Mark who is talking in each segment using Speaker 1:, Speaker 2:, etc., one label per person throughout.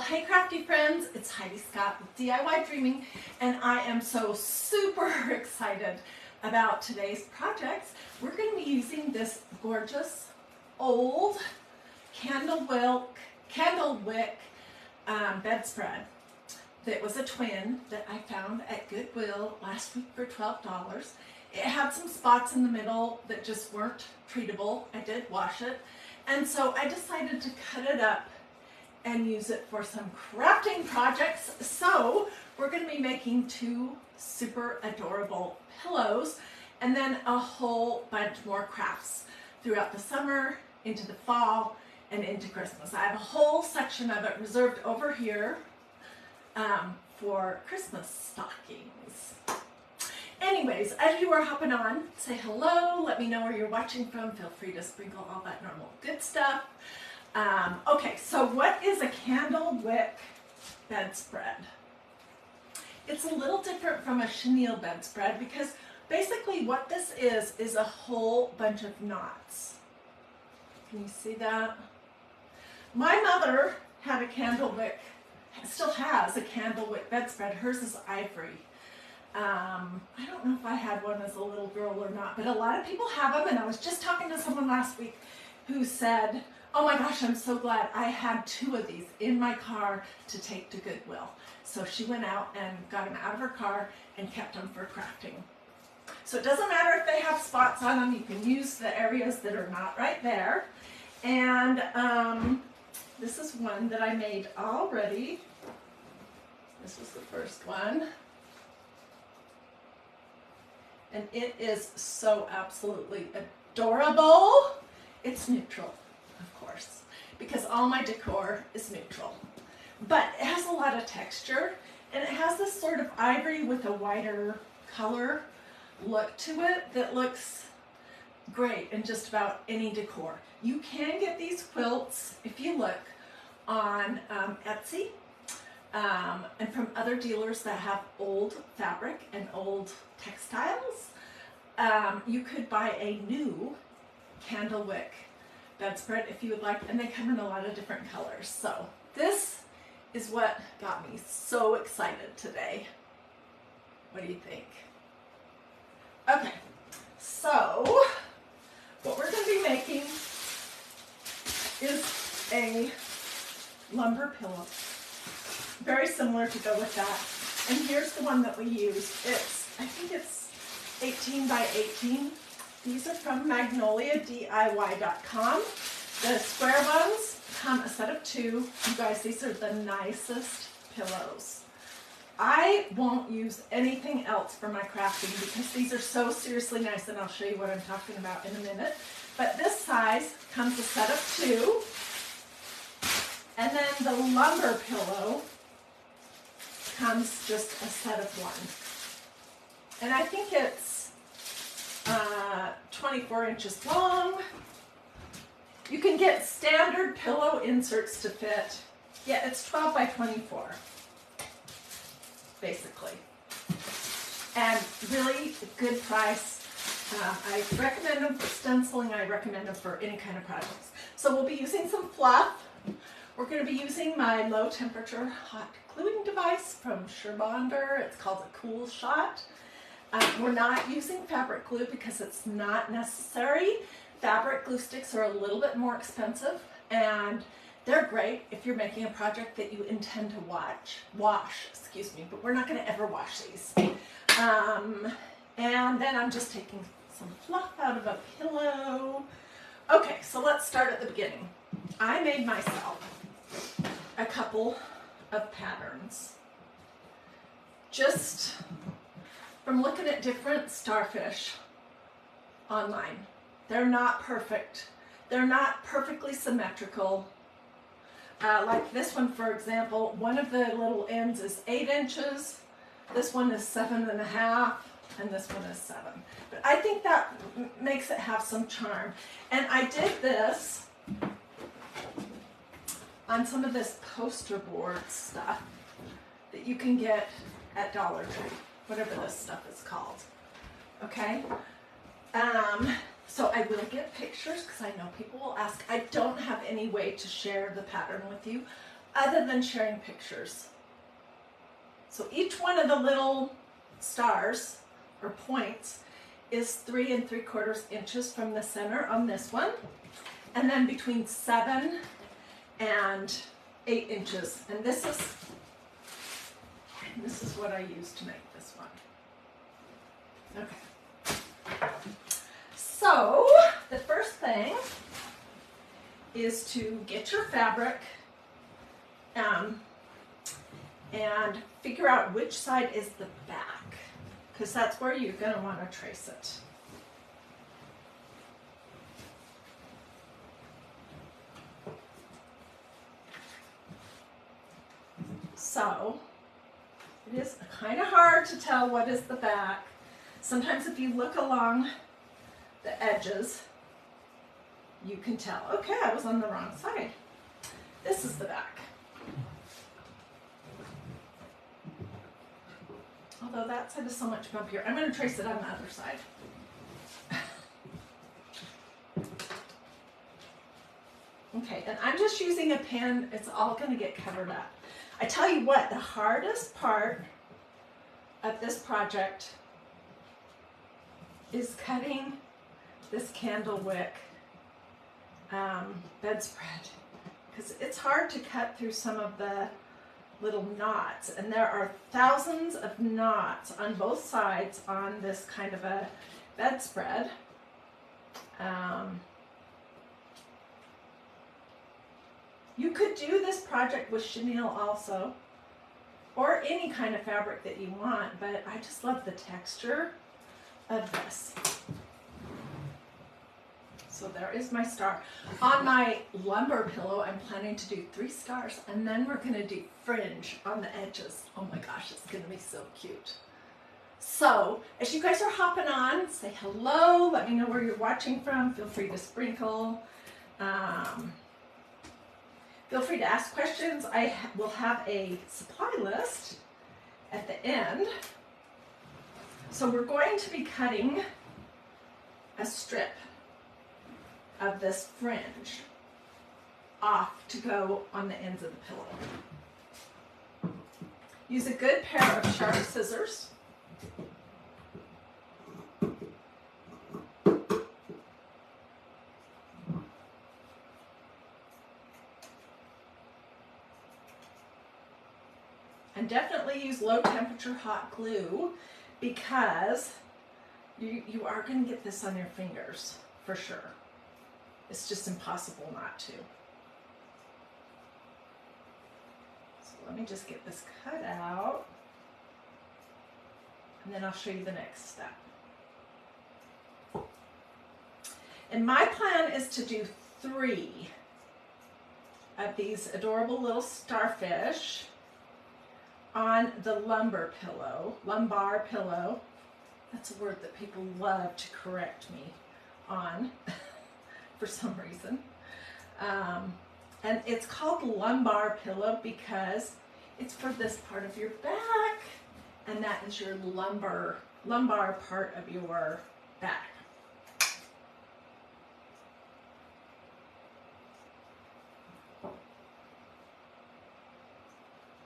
Speaker 1: Hey crafty friends, it's Hiedi Scott with DiyDreaming, and I am so super excited about today's projects. We're going to be using this gorgeous old candlewick bedspread that was a twin that I found at Goodwill last week for $12. It had some spots in the middle that just weren't treatable. I did wash it, and so I decided to cut it up and use it for some crafting projects. So we're going to be making two super adorable pillows and then a whole bunch more crafts throughout the summer, into the fall, and into Christmas. I have a whole section of it reserved over here for Christmas stockings. Anyways, as you are hopping on, say hello, let me know where you're watching from. Feel free to sprinkle all that normal good stuff. Okay, so what is a candlewick bedspread? It's a little different from a chenille bedspread because basically what this is a whole bunch of knots. Can you see that? My mother had a candlewick, still has a candlewick bedspread. Hers is ivory. I don't know if I had one as a little girl or not, but a lot of people have them, and I was just talking to someone last week who said, oh my gosh, I'm so glad I had two of these in my car to take to Goodwill. So she went out and got them out of her car and kept them for crafting. So it doesn't matter if they have spots on them, you can use the areas that are not right there. And this is one that I made already. This was the first one. And it is so absolutely adorable. It's neutral, of course, because all my decor is neutral. But it has a lot of texture, and it has this sort of ivory with a whiter color look to it that looks great in just about any decor. You can get these quilts, if you look, on Etsy and from other dealers that have old fabric and old textiles. You could buy a new candlewick bedspread if you would like, and they come in a lot of different colors. So this is what got me so excited today. What do you think? Okay, so what we're going to be making is a lumber pillow, very similar to go with that. And here's the one that we use. I think it's 18 by 18. These are from magnoliadiy.com. The square ones come a set of two. You guys, these are the nicest pillows. I won't use anything else for my crafting because these are so seriously nice, and I'll show you what I'm talking about in a minute. But this size comes a set of two. And then the lumber pillow comes just a set of one. And I think it's 24 inches long. You can get standard pillow inserts to fit. Yeah, it's 12 by 24, basically. And really good price. I recommend them for stenciling. I recommend them for any kind of projects. So we'll be using some fluff. We're going to be using my low temperature hot gluing device from Sherbonder. It's called a Cool Shot. We're not using fabric glue because it's not necessary. Fabric glue sticks are a little bit more expensive, and they're great if you're making a project that you intend to wash, but we're not going to ever wash these. And then I'm just taking some fluff out of a pillow. Okay, so let's start at the beginning. I made myself a couple of patterns. Just from looking at different starfish online. They're not perfect. They're not perfectly symmetrical. Like this one, for example, one of the little ends is 8 inches. This one is 7.5, and this one is 7. But I think that makes it have some charm. And I did this on some of this poster board stuff that you can get at Dollar Tree. Whatever this stuff is called, okay? So I will get pictures because I know people will ask. I don't have any way to share the pattern with you other than sharing pictures. So each one of the little stars or points is 3 3/4 inches from the center on this one, and then between 7 and 8 inches. And this is what I use to make this one. Okay. So the first thing is to get your fabric and figure out which side is the back, because that's where you're going to want to trace it. So it is kind of hard to tell what is the back. Sometimes if you look along the edges, you can tell, okay, I was on the wrong side. This is the back. Although that side is so much bumpier. I'm going to trace it on the other side. Okay, and I'm just using a pen. It's all going to get covered up. I tell you what, the hardest part of this project is cutting this candlewick bedspread, because it's hard to cut through some of the little knots, and there are thousands of knots on both sides on this kind of a bedspread. You could do this project with chenille also, or any kind of fabric that you want, but I just love the texture of this. So there is my star. On my lumber pillow, I'm planning to do 3 stars, and then we're gonna do fringe on the edges. Oh my gosh, it's gonna be so cute. So, as you guys are hopping on, say hello, let me know where you're watching from, feel free to sprinkle. Feel free to ask questions. I will have a supply list at the end. So we're going to be cutting a strip of this fringe off to go on the ends of the pillow. Use a good pair of sharp scissors. And definitely use low temperature hot glue, because you are going to get this on your fingers for sure. It's just impossible not to. So let me just get this cut out, and then I'll show you the next step. And my plan is to do 3 of these adorable little starfish on the lumbar pillow. That's a word that people love to correct me on for some reason. And it's called lumbar pillow because it's for this part of your back, and that is your lumbar part of your back.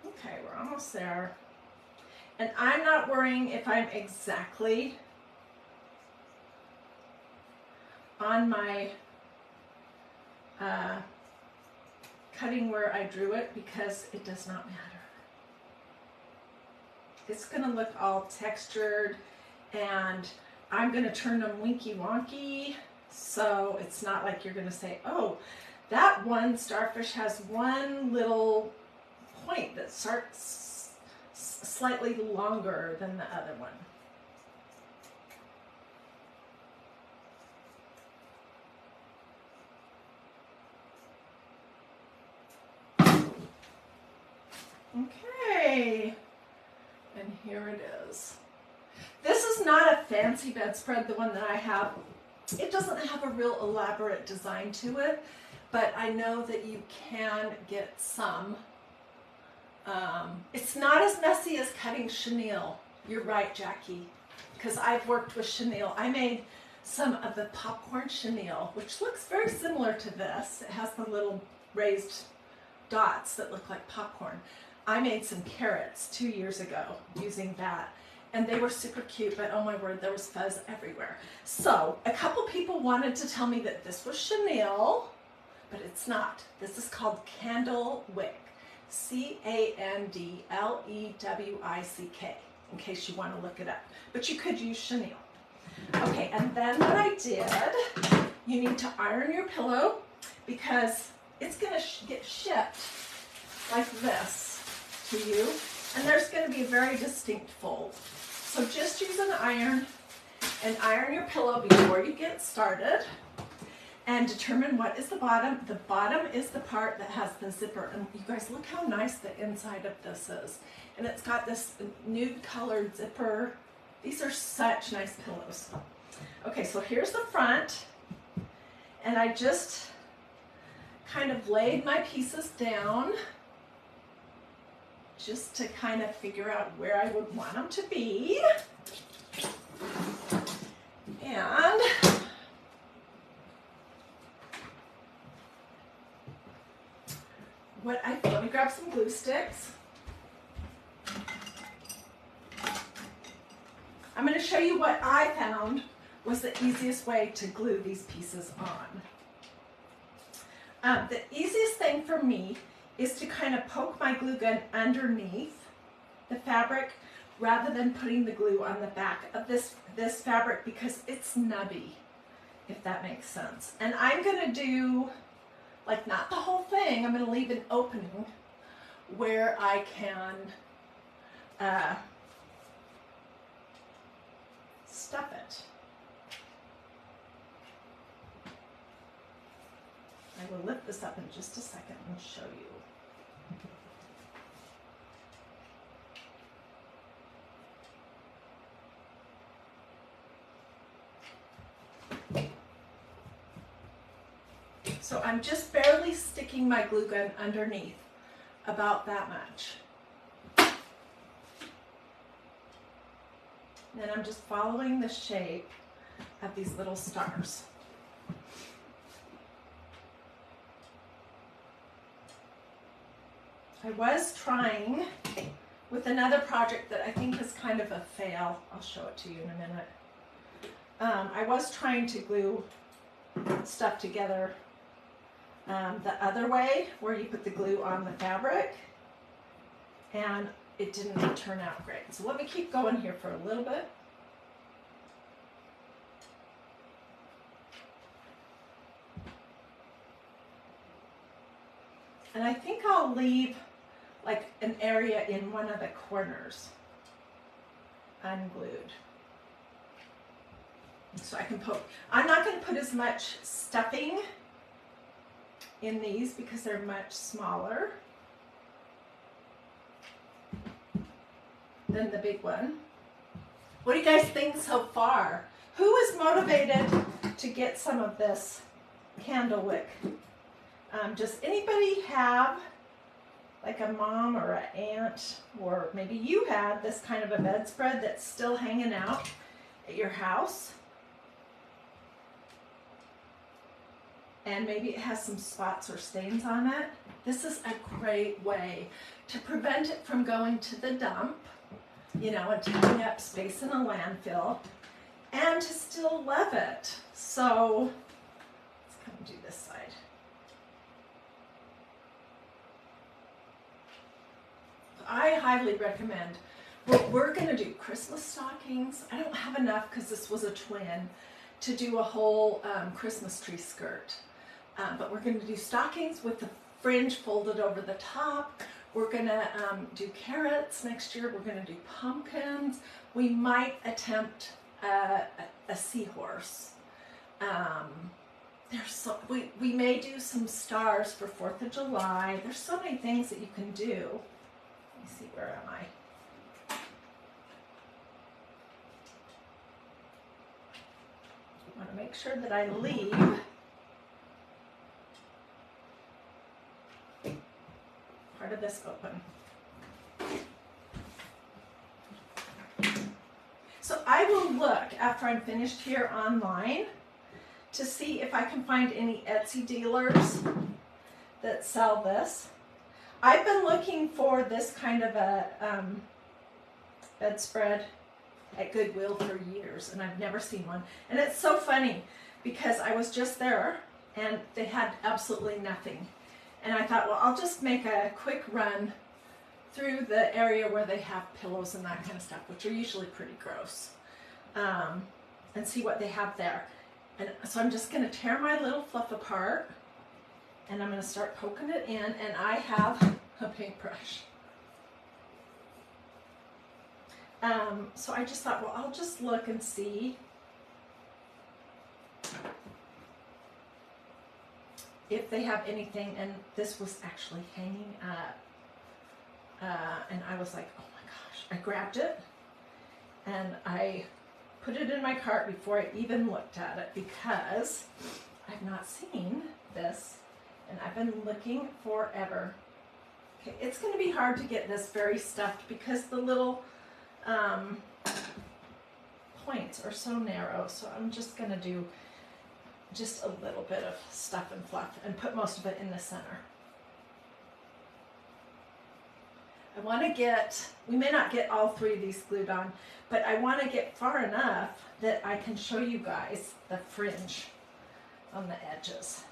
Speaker 1: Okay, we're almost there. And I'm not worrying if I'm exactly on my cutting where I drew it, because it does not matter. It's going to look all textured, and I'm going to turn them winky wonky, so it's not like you're going to say, oh, that one starfish has one little point that starts slightly longer than the other one. Okay, and here it is. This is not a fancy bedspread, the one that I have. It doesn't have a real elaborate design to it, but I know that you can get some. It's not as messy as cutting chenille. You're right, Jackie, because I've worked with chenille. I made some of the popcorn chenille, which looks very similar to this. It has the little raised dots that look like popcorn. I made some carrots 2 years ago using that, and they were super cute, but oh my word, there was fuzz everywhere. So a couple people wanted to tell me that this was chenille, but it's not. This is called candlewick, C-A-N-D-L-E-W-I-C-K, in case you want to look it up. But you could use chenille. Okay, and then what I did, you need to iron your pillow because it's going to get shipped like this to you, and there's going to be a very distinct fold. So just use an iron and iron your pillow before you get started, and determine what is the bottom. The bottom is the part that has the zipper, and you guys look how nice the inside of this is, and it's got this nude colored zipper. These are such nice pillows. Okay, so here's the front, and I just kind of laid my pieces down just to kind of figure out where I would want them to be. And let me grab some glue sticks. I'm going to show you what I found was the easiest way to glue these pieces on. The easiest thing for me is to kind of poke my glue gun underneath the fabric rather than putting the glue on the back of this fabric, because it's nubby, if that makes sense. And I'm going to do, like, not the whole thing. I'm going to leave an opening where I can stuff it. I will lift this up in just a second and show you. So I'm just barely sticking my glue gun underneath, about that much. And then I'm just following the shape of these little stars. I was trying with another project that I think is kind of a fail. I'll show it to you in a minute. I was trying to glue stuff together the other way, where you put the glue on the fabric, and it didn't turn out great. So let me keep going here for a little bit. And I think I'll leave like an area in one of the corners unglued, so I can poke. I'm not going to put as much stuffing in these because they're much smaller than the big one. What do you guys think so far? Who is motivated to get some of this candlewick? Does anybody have like a mom or an aunt, or maybe you had this kind of a bedspread that's still hanging out at your house? And maybe it has some spots or stains on it. This is a great way to prevent it from going to the dump, you know, and taking up space in a landfill, and to still love it. So let's come do this side. I highly recommend. We're going to do Christmas stockings. I don't have enough because this was a twin to do a whole Christmas tree skirt. But we're going to do stockings with the fringe folded over the top. We're going to do carrots next year. We're going to do pumpkins. We might attempt a seahorse. We may do some stars for 4th of July. There's so many things that you can do. Let me see, where am I? I want to make sure that I leave part of this open. So I will look after I'm finished here online to see if I can find any Etsy dealers that sell this. I've been looking for this kind of a bedspread at Goodwill for years, and I've never seen one. And it's so funny because I was just there and they had absolutely nothing. And I thought, well, I'll just make a quick run through the area where they have pillows and that kind of stuff, which are usually pretty gross, and see what they have there. And so I'm just going to tear my little fluff apart, and I'm going to start poking it in, and I have a paintbrush. So I just thought, well, I'll just look and see if they have anything, and this was actually hanging up. And I was like, oh my gosh, I grabbed it and I put it in my cart before I even looked at it because I've not seen this and I've been looking forever. Okay, it's going to be hard to get this very stuffed because the little points are so narrow. So I'm just going to do just a little bit of stuff and fluff and put most of it in the center. I want to get, we may not get all three of these glued on, but I want to get far enough that I can show you guys the fringe on the edges.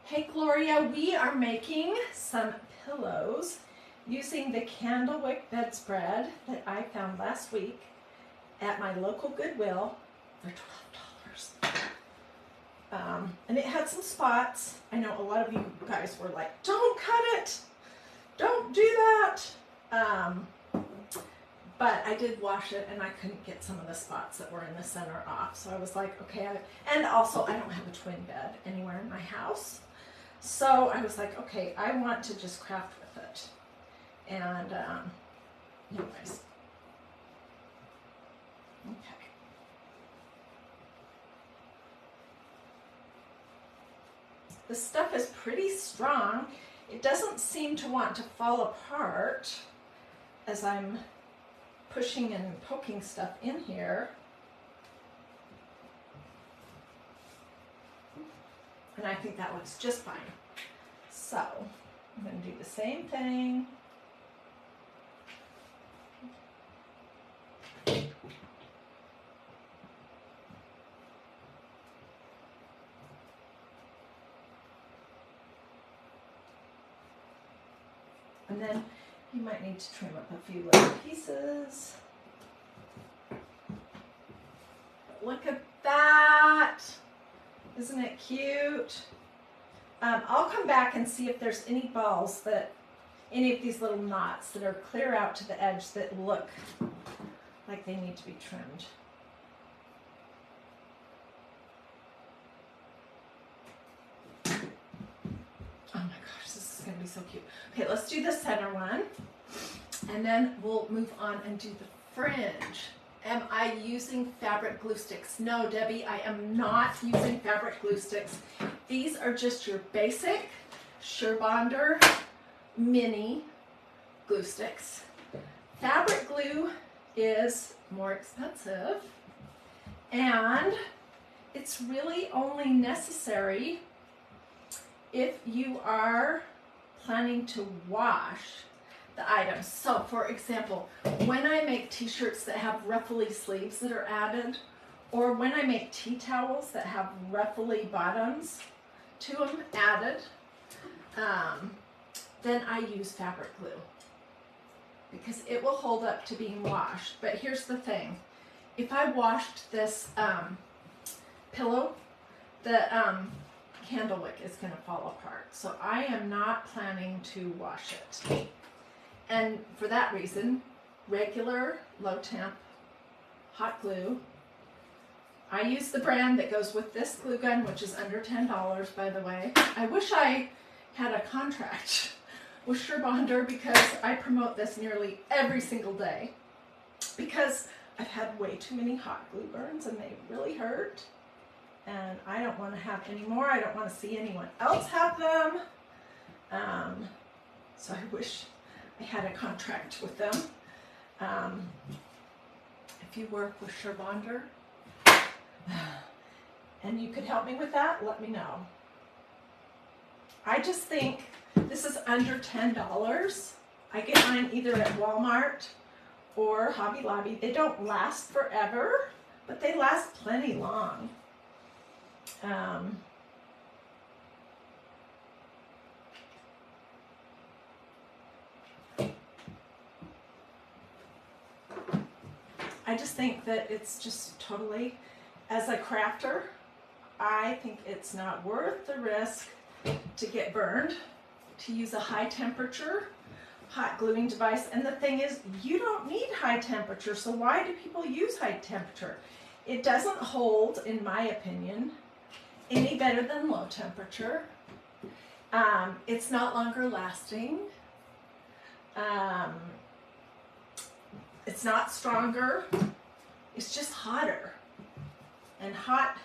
Speaker 1: Hey Gloria, we are making some pillows using the candlewick bedspread that I found last week at my local Goodwill for $12. And it had some spots. I know a lot of you guys were like, don't cut it, don't do that. But I did wash it and I couldn't get some of the spots that were in the center off. So I was like, okay, and also I don't have a twin bed anywhere in my house. So I was like, okay, I want to just craft with it. And anyways, okay. The stuff is pretty strong. It doesn't seem to want to fall apart as I'm pushing and poking stuff in here. And I think that looks just fine. So I'm going to do the same thing. And then you might need to trim up a few little pieces. Look at that! Isn't it cute? I'll come back and see if there's any balls that, any of these little knots that are clear out to the edge that look like they need to be trimmed. Oh my gosh, this is going to be so cute. Okay, let's do the center one, and then we'll move on and do the fringe. Am I using fabric glue sticks? No, Debbie, I am not using fabric glue sticks. These are just your basic Surebonder mini glue sticks. Fabric glue is more expensive, and it's really only necessary if you are planning to wash the items. So for example, when I make t-shirts that have ruffly sleeves that are added, or when I make tea towels that have ruffly bottoms to them added, then I use fabric glue because it will hold up to being washed. But here's the thing, if I washed this pillow, the candlewick is going to fall apart. So I am not planning to wash it. And for that reason, regular low temp hot glue. I use the brand that goes with this glue gun, which is under $10, by the way. I wish I had a contract with Surebonder because I promote this nearly every single day because I've had way too many hot glue burns and they really hurt. And I don't want to have any more. I don't want to see anyone else have them. So I wish I had a contract with them. If you work with Surebonder and you could help me with that, let me know. I just think this is under $10. I get mine either at Walmart or Hobby Lobby. They don't last forever, but they last plenty long. I just think that it's just totally, as a crafter, I think it's not worth the risk to get burned, to use a high temperature hot gluing device. And the thing is, you don't need high temperature, so why do people use high temperature? It doesn't hold, in my opinion, any better than low temperature. It's not longer lasting. It's not stronger. It's just hotter. And hot.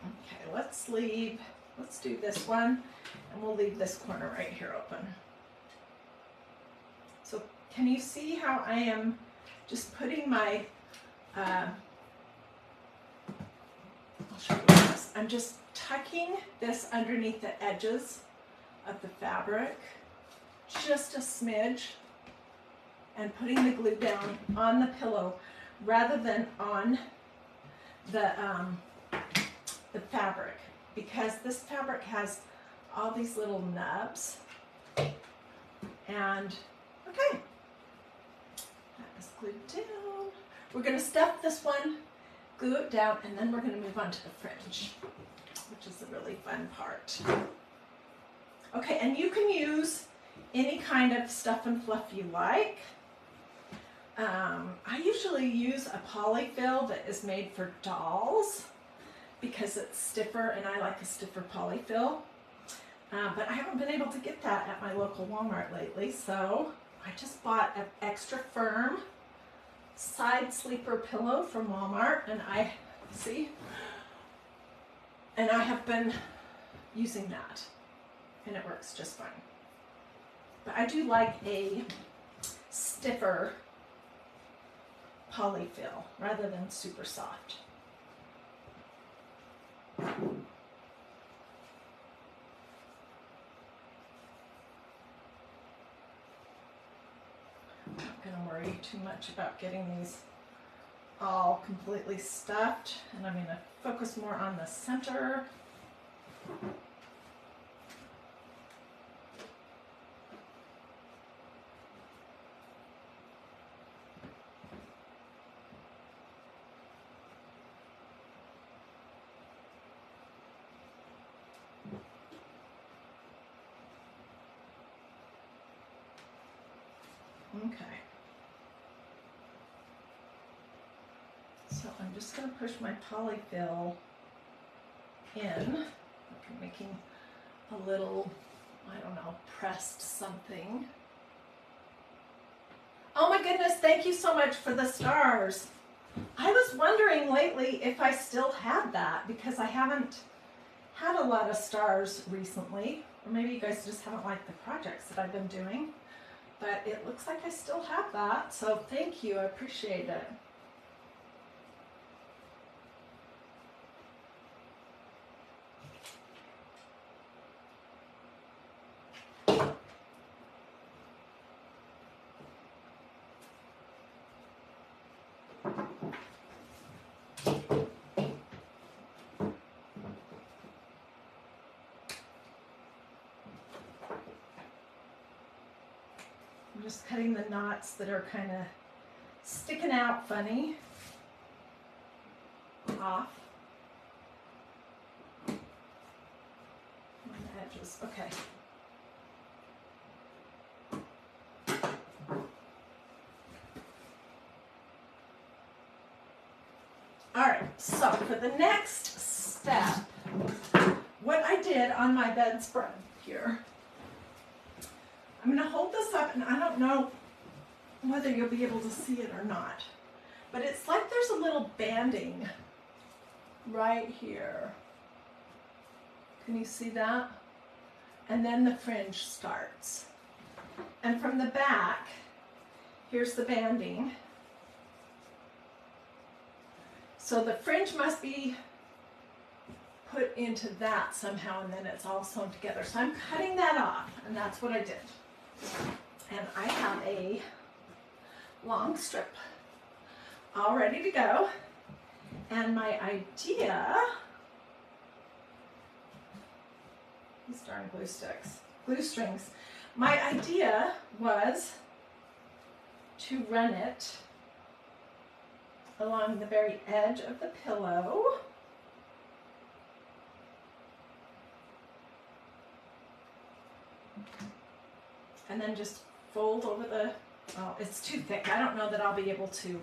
Speaker 1: Okay, let's do this one, and we'll leave this corner right here open. So can you see how I am just putting my, I'll show you this. I'm just tucking this underneath the edges of the fabric, just a smidge, and putting the glue down on the pillow rather than on the fabric, because this fabric has all these little nubs. And okay, that is glued down. We're going to stuff this one, glue it down, and then we're going to move on to the fringe, which is the really fun part. Okay, and you can use any kind of stuff and fluff you like. I usually use a polyfill that is made for dolls because it's stiffer, and I like a stiffer polyfill. But I haven't been able to get that at my local Walmart lately, so I just bought an extra firm side sleeper pillow from Walmart, and I have been using that, and it works just fine. But I do like a stiffer polyfill rather than super soft. I'm not going to worry too much about getting these all completely stuffed, and I'm going to focus more on the center. Okay, so I'm just going to push my polyfill in, like I'm making a little, I don't know, pressed something. Oh my goodness, thank you so much for the stars. I was wondering lately if I still had that, because I haven't had a lot of stars recently, or maybe you guys just haven't liked the projects that I've been doing. But it looks like I still have that, so thank you, I appreciate it. I'm just cutting the knots that are kind of sticking out funny off on the edges. Okay. All right, so for the next step, what I did on my bedspread here, I'm going to hold this up, and I don't know whether you'll be able to see it or not, but it's like there's a little banding right here. Can you see that? And then the fringe starts. And from the back, here's the banding. So the fringe must be put into that somehow, and then it's all sewn together. So I'm cutting that off, and that's what I did. And I have a long strip all ready to go. And my idea, these darn glue strings, my idea was to run it along the very edge of the pillow. And then just fold over the, oh, it's too thick. I don't know that I'll be able to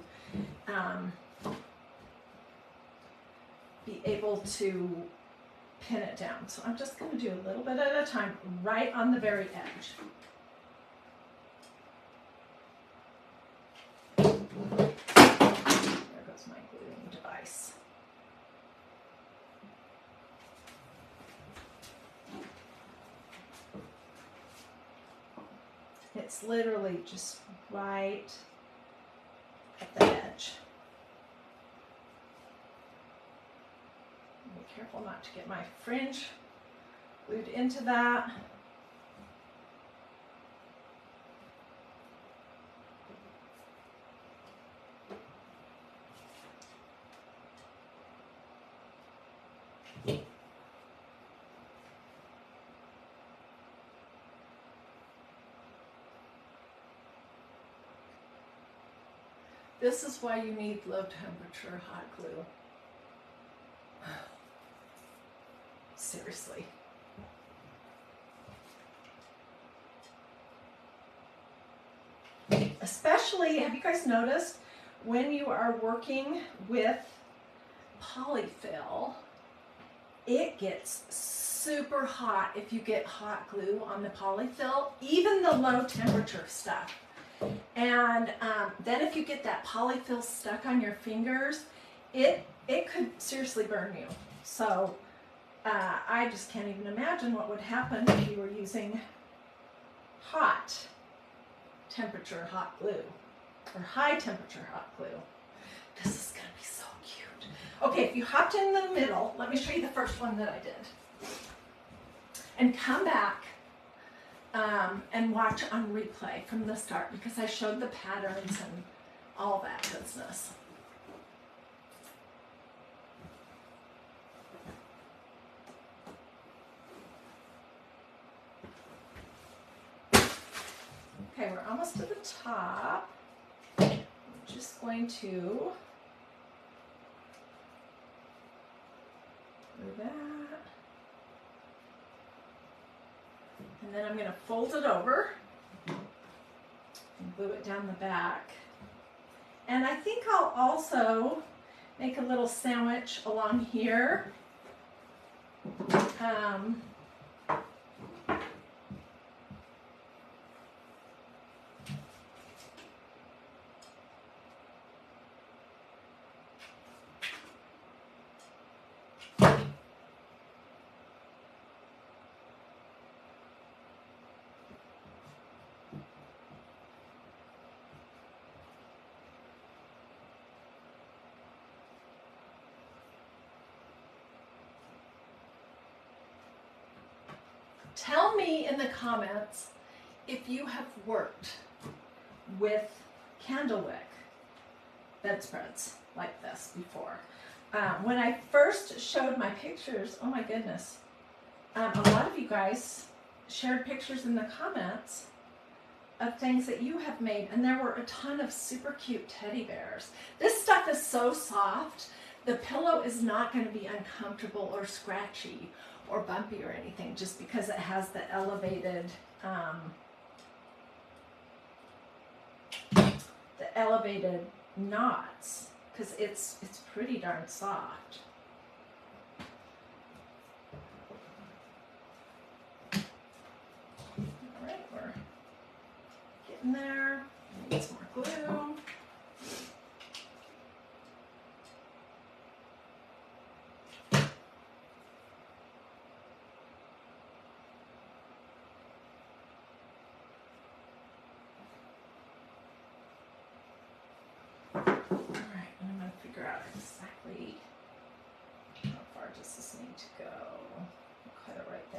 Speaker 1: pin it down. So I'm just going to do a little bit at a time right on the very edge. There goes my gluing device. It's literally just right at the edge. Be careful not to get my fringe glued into that. This is why you need low temperature hot glue. Seriously. Especially, have you guys noticed when you are working with polyfill, it gets super hot if you get hot glue on the polyfill, even the low temperature stuff. And then if you get that polyfill stuck on your fingers, it could seriously burn you. So I just can't even imagine what would happen if you were using hot temperature hot glue or high temperature hot glue. This is going to be so cute. Okay, if you hopped in the middle, let me show you the first one that I did. And come back and watch on replay from the start because I showed the patterns and all that business. Okay, we're almost to the top. I'm just going to do that. And then I'm going to fold it over and glue it down the back. And I think I'll also make a little sandwich along here. Tell me in the comments if you have worked with candlewick bedspreads like this before. When I first showed my pictures, oh my goodness, a lot of you guys shared pictures in the comments of things that you have made, and there were a ton of super cute teddy bears. This stuff is so soft, the pillow is not going to be uncomfortable or scratchy or bumpy or anything, just because it has the elevated knots, because it's pretty darn soft. All right, we're getting there. Need some more glue. Exactly how far does this need to go.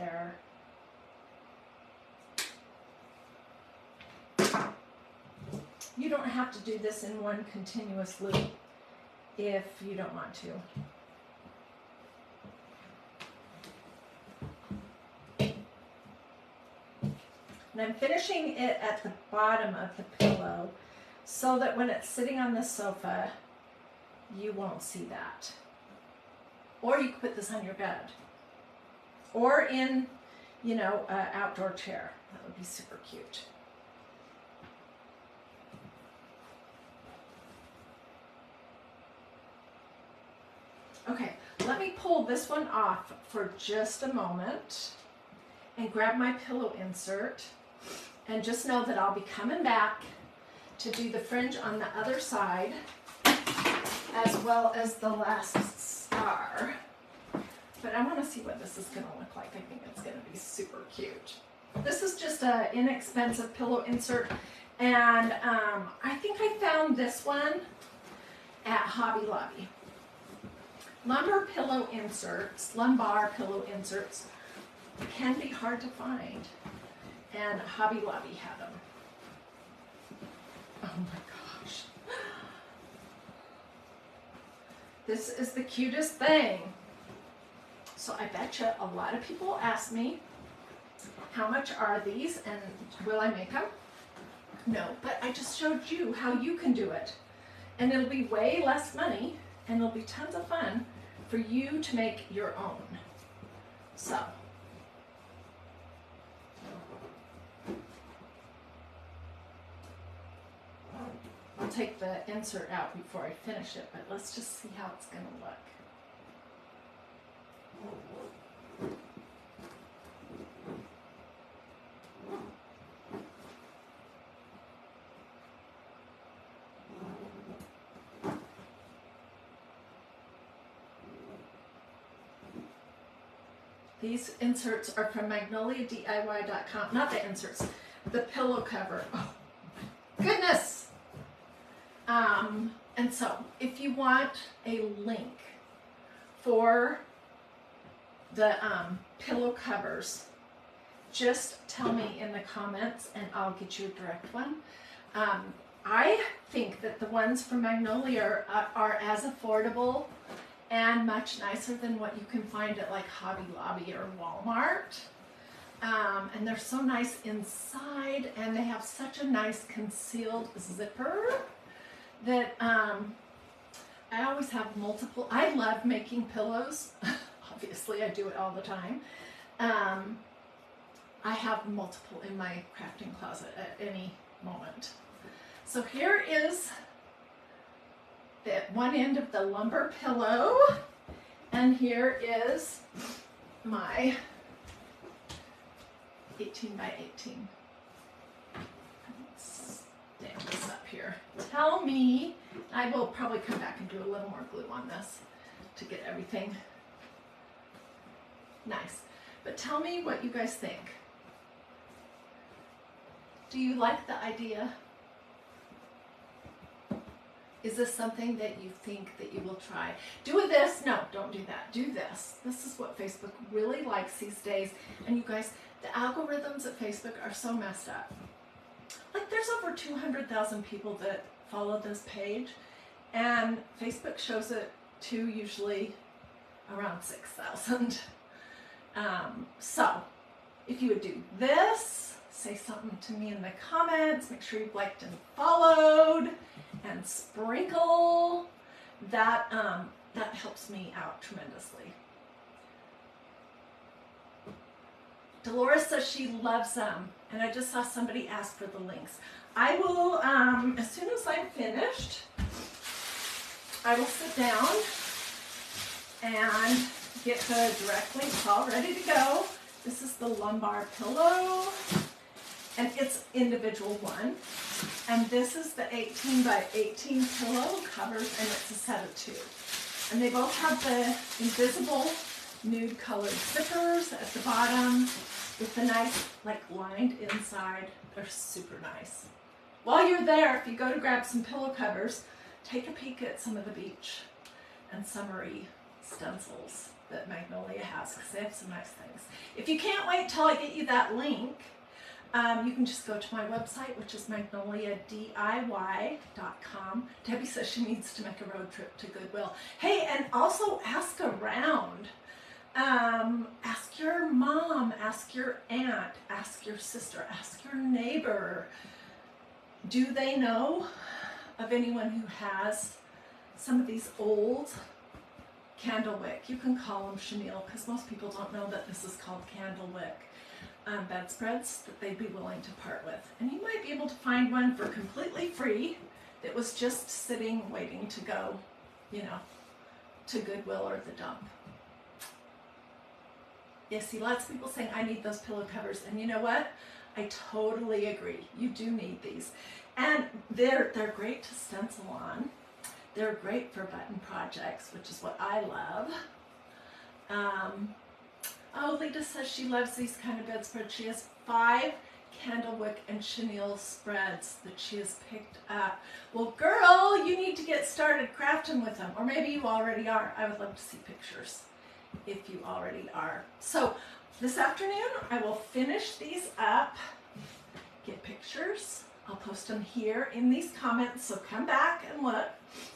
Speaker 1: there. You don't have to do this in one continuous loop if you don't want to. And I'm finishing it at the bottom of the pillow so that when it's sitting on the sofa, you won't see that. Or you could put this on your bed. Or in, you know, an outdoor chair. That would be super cute. Okay, let me pull this one off for just a moment and grab my pillow insert. And just know that I'll be coming back to do the fringe on the other side as well as the last star. But I want to see what this is going to look like. I think it's going to be super cute. This is just an inexpensive pillow insert. And I think I found this one at Hobby Lobby. Lumbar pillow inserts can be hard to find. And Hobby Lobby had them. Oh my gosh. This is the cutest thing. So I bet you a lot of people ask me, how much are these and will I make them? No, but I just showed you how you can do it. And it'll be way less money and it'll be tons of fun for you to make your own. So. I'll take the insert out before I finish it, but let's just see how it's going to look. These inserts are from magnoliadiy.com. Not the inserts, the pillow cover. Oh, goodness! And so, if you want a link for the pillow covers, just tell me in the comments and I'll get you a direct one. I think that the ones from Magnolia are as affordable and much nicer than what you can find at like Hobby Lobby or Walmart. And they're so nice inside and they have such a nice concealed zipper that I always have multiple. I love making pillows. Obviously, I do it all the time. I have multiple in my crafting closet at any moment. So here is the one end of the lumbar pillow, and here is my 18 by 18. Let's stand this up here. Tell me, I will probably come back and do a little more glue on this to get everything nice. But tell me what you guys think. Do you like the idea? Is this something that you think that you will try? Do this? No, don't do that. Do this. This is what Facebook really likes these days. And you guys, the algorithms at Facebook are so messed up. Like there's over 200,000 people that follow this page, and Facebook shows it to usually around 6,000. So if you would do this, say something to me in the comments, make sure you've liked and followed, and sprinkle. That helps me out tremendously. Dolores says she loves them, and I just saw somebody ask for the links. I will, as soon as I'm finished, I will sit down and get the direct links all ready to go. This is the lumbar pillow, and it's individual one. And this is the 18 by 18 pillow covers, and it's a set of 2. And they both have the invisible nude colored zippers at the bottom with the nice, like, lined inside. They're super nice. While you're there, if you go to grab some pillow covers, take a peek at some of the beach and summery stencils. that Magnolia has because they have some nice things. If you can't wait till I get you that link, you can just go to my website, which is magnoliadiy.com. Debbie says she needs to make a road trip to Goodwill. Hey, and also ask around. Ask your mom, ask your aunt, ask your sister, ask your neighbor. Do they know of anyone who has some of these old candlewick? You can call them chenille because most people don't know that this is called candlewick. Bedspreads that they'd be willing to part with. And you might be able to find one for completely free that was just sitting waiting to go, you know, to Goodwill or the dump. Yeah, see, lots of people saying, I need those pillow covers. And you know what? I totally agree. You do need these. And they're great to stencil on. They're great for button projects, which is what I love. Oh, Lita says she loves these kind of bedspreads. She has 5 candlewick and chenille spreads that she has picked up. Well, girl, you need to get started crafting with them. Or maybe you already are. I would love to see pictures if you already are. So this afternoon, I will finish these up, get pictures. I'll post them here in these comments, so come back and look.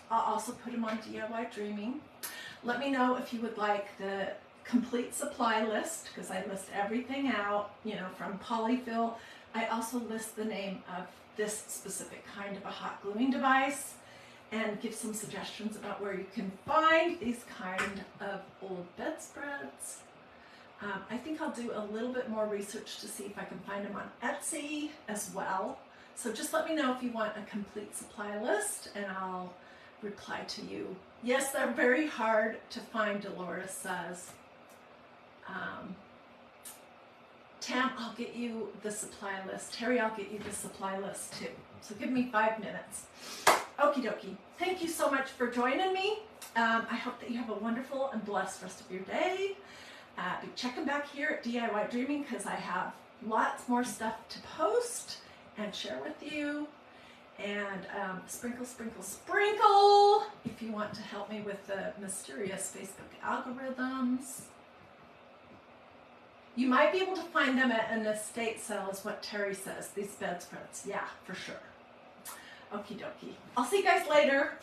Speaker 1: I'll also put them on DiyDreaming. Let me know if you would like the complete supply list, because I list everything out, you know, from polyfill. I also list the name of this specific kind of a hot gluing device and give some suggestions about where you can find these kind of old bedspreads. I think I'll do a little bit more research to see if I can find them on Etsy as well. So just let me know if you want a complete supply list and I'll reply to you. Yes, they're very hard to find, Dolores says. Tam, I'll get you the supply list. Terry, I'll get you the supply list too. So give me 5 minutes. Okie dokie. Thank you so much for joining me. I hope that you have a wonderful and blessed rest of your day. Be checking back here at DiyDreaming because I have lots more stuff to post and share with you. And sprinkle, sprinkle, sprinkle if you want to help me with the mysterious Facebook algorithms. You might be able to find them at an estate sale is what Terry says, these bedspreads. Yeah, for sure. Okie dokie. I'll see you guys later.